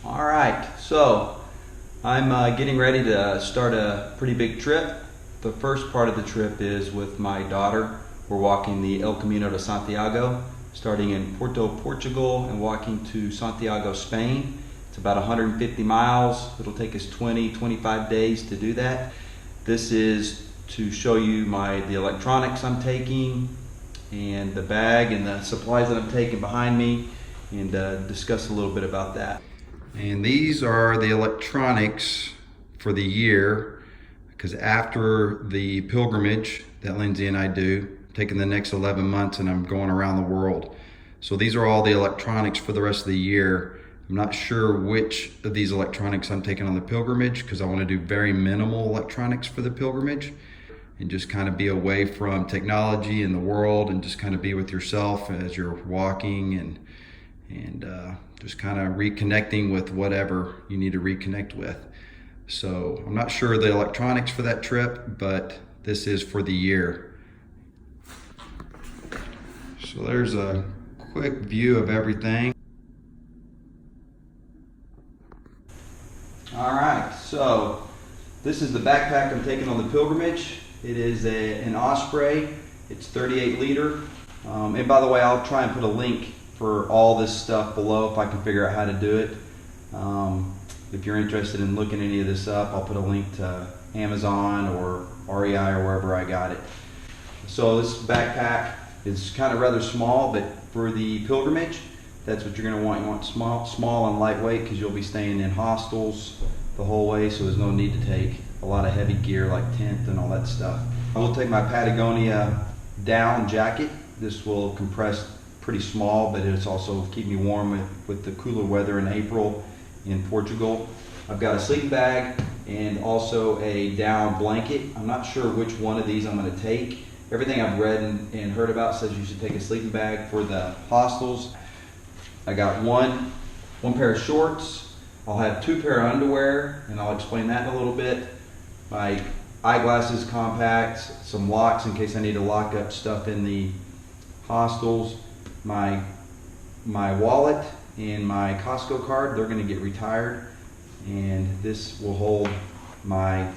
All right, so I'm getting ready to start a pretty big trip. The first part of the trip is with my daughter. We're walking the El Camino de Santiago, starting in Porto, Portugal, and walking to Santiago, Spain. It's about 150 miles. It'll take us 25 days to do that. This is to show you the electronics I'm taking and the bag and the supplies that I'm taking behind me, and discuss a little bit about that. And these are the electronics for the year, because after the pilgrimage that Lindsay and I do, I'm taking the next 11 months and I'm going around the world. So these are all the electronics for the rest of the year. I'm not sure which of these electronics I'm taking on the pilgrimage, because I want to do very minimal electronics for the pilgrimage and just kind of be away from technology and the world and just kind of be with yourself as you're walking and just kind of reconnecting with whatever you need to reconnect with. So I'm not sure the electronics for that trip, but this is for the year. So there's a quick view of everything. All right, so this is the backpack I'm taking on the pilgrimage. It is an Osprey. It's 38 liter. And by the way, I'll try and put a link for all this stuff below if I can figure out how to do it. If you're interested in looking any of this up, I'll put a link to Amazon or REI or wherever I got it. So this backpack is kind of rather small, but for the pilgrimage, that's what you're going to want. You want small and lightweight, because you'll be staying in hostels the whole way, so there's no need to take a lot of heavy gear like tent and all that stuff. I will take my Patagonia down jacket. This will compress pretty small, but it's also keep me warm with the cooler weather in April in Portugal. I've got a sleeping bag and also a down blanket. I'm not sure which one of these I'm going to take. Everything I've read and heard about says you should take a sleeping bag for the hostels. I got one pair of shorts. I'll have 2 pair of underwear, and I'll explain that in a little bit. My eyeglasses, contacts, some locks in case I need to lock up stuff in the hostels. My wallet and my Costco card, they're going to get retired, and this will hold my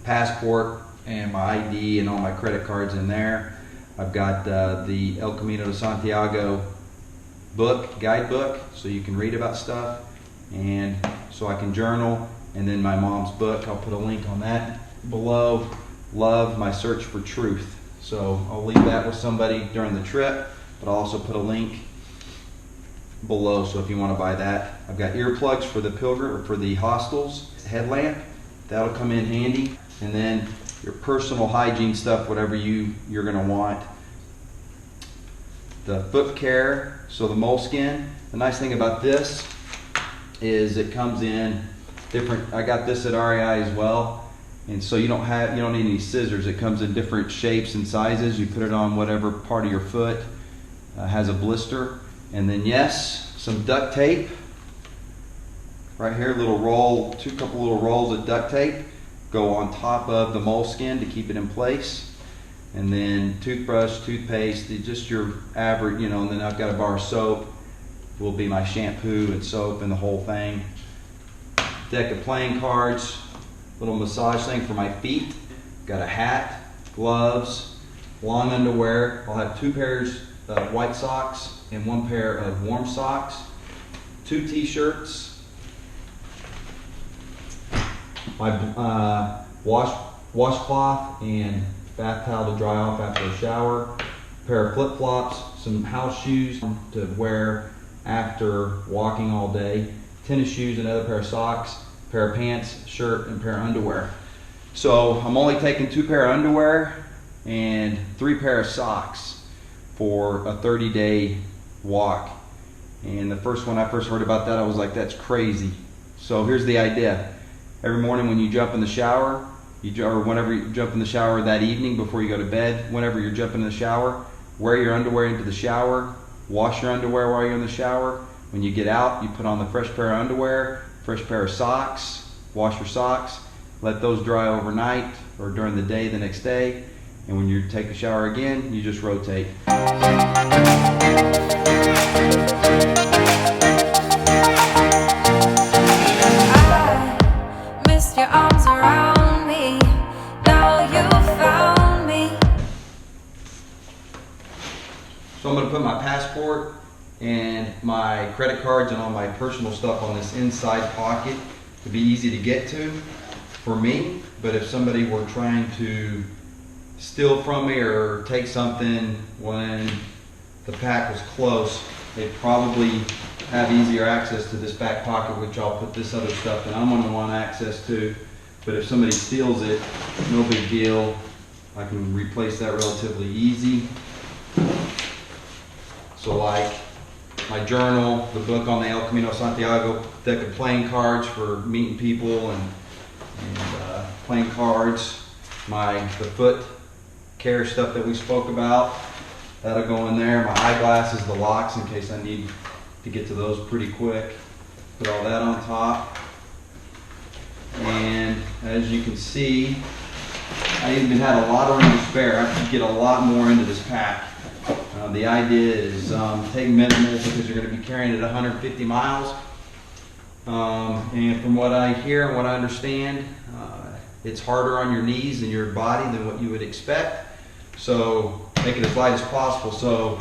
passport and my ID and all my credit cards in there. I've got the El Camino de Santiago guidebook, so you can read about stuff, and so I can journal, and then my mom's book, I'll put a link on that below, Love, My Search for Truth. So I'll leave that with somebody during the trip, but I'll also put a link below, so if you want to buy that. I've got earplugs for the hostels, headlamp, that'll come in handy, and then your personal hygiene stuff, whatever you're going to want. The foot care, so the moleskin. The nice thing about this is it comes in different. I got this at REI as well, and so you don't need any scissors. It comes in different shapes and sizes. You put it on whatever part of your foot has a blister, and then yes, some duct tape. Right here, couple little rolls of duct tape go on top of the moleskin to keep it in place. And then toothbrush, toothpaste, just your average, and then I've got a bar of soap, will be my shampoo and soap and the whole thing. Deck of playing cards, little massage thing for my feet. Got a hat, gloves, long underwear. I'll have 2 pairs of white socks and 1 pair of warm socks, 2 t-shirts, my washcloth and bath towel to dry off after a shower, a pair of flip-flops, some house shoes to wear after walking all day, tennis shoes, another pair of socks, a pair of pants, shirt, and a pair of underwear. So I'm only taking 2 pair of underwear and 3 pair of socks for a 30-day walk. And the first when I first heard about that, I was like, that's crazy. So here's the idea. Every morning when you jump in the shower, or whenever you jump in the shower that evening before you go to bed, whenever you're jumping in the shower, wear your underwear into the shower, wash your underwear while you're in the shower. When you get out, you put on the fresh pair of underwear, fresh pair of socks, wash your socks, let those dry overnight or during the day the next day, and when you take a shower again, you just rotate. credit cards and all my personal stuff on this inside pocket to be easy to get to for me. But if somebody were trying to steal from me or take something when the pack was close, they'd probably have easier access to this back pocket, which I'll put this other stuff that I'm going to want access to. But if somebody steals it, no big deal. I can replace that relatively easy. So like my journal, the book on the El Camino Santiago, deck of playing cards for meeting people and playing cards, the foot care stuff that we spoke about, that'll go in there. My eyeglasses, the locks in case I need to get to those pretty quick. Put all that on top. And as you can see, I even had a lot of room to spare. I could get a lot more into this pack. The idea is take minimal because you're going to be carrying it 150 miles. And from what I hear and what I understand, it's harder on your knees and your body than what you would expect. So make it as light as possible. So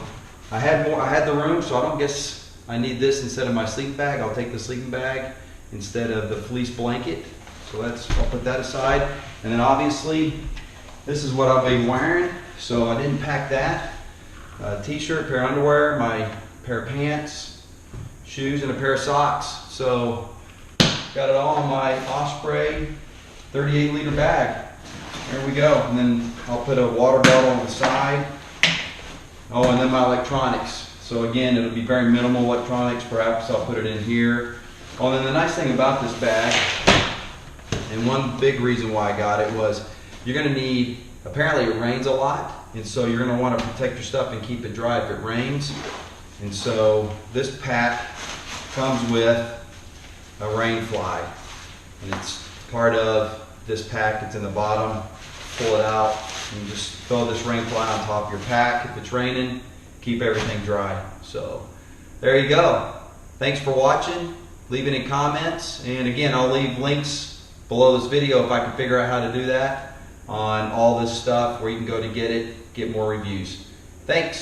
I had the room, so I don't guess I need this instead of my sleeping bag. I'll take the sleeping bag instead of the fleece blanket. So I'll put that aside. And then obviously, this is what I'll be wearing. So I didn't pack that. T-shirt, pair of underwear, my pair of pants, shoes, and a pair of socks. So got it all in my Osprey 38-liter bag. There we go. And then I'll put a water bottle on the side. Oh, and then my electronics. So again, it'll be very minimal electronics. Perhaps I'll put it in here. Oh, and then the nice thing about this bag, and one big reason why I got it, was you're going to need, apparently it rains a lot, and so you're going to want to protect your stuff and keep it dry if it rains. And so this pack comes with a rain fly, and it's part of this pack. It's in the bottom. Pull it out and just throw this rain fly on top of your pack. If it's raining, keep everything dry. So there you go. Thanks for watching. Leave any comments, and again, I'll leave links below this video if I can figure out how to do that on all this stuff where you can go to get it, get more reviews. Thanks.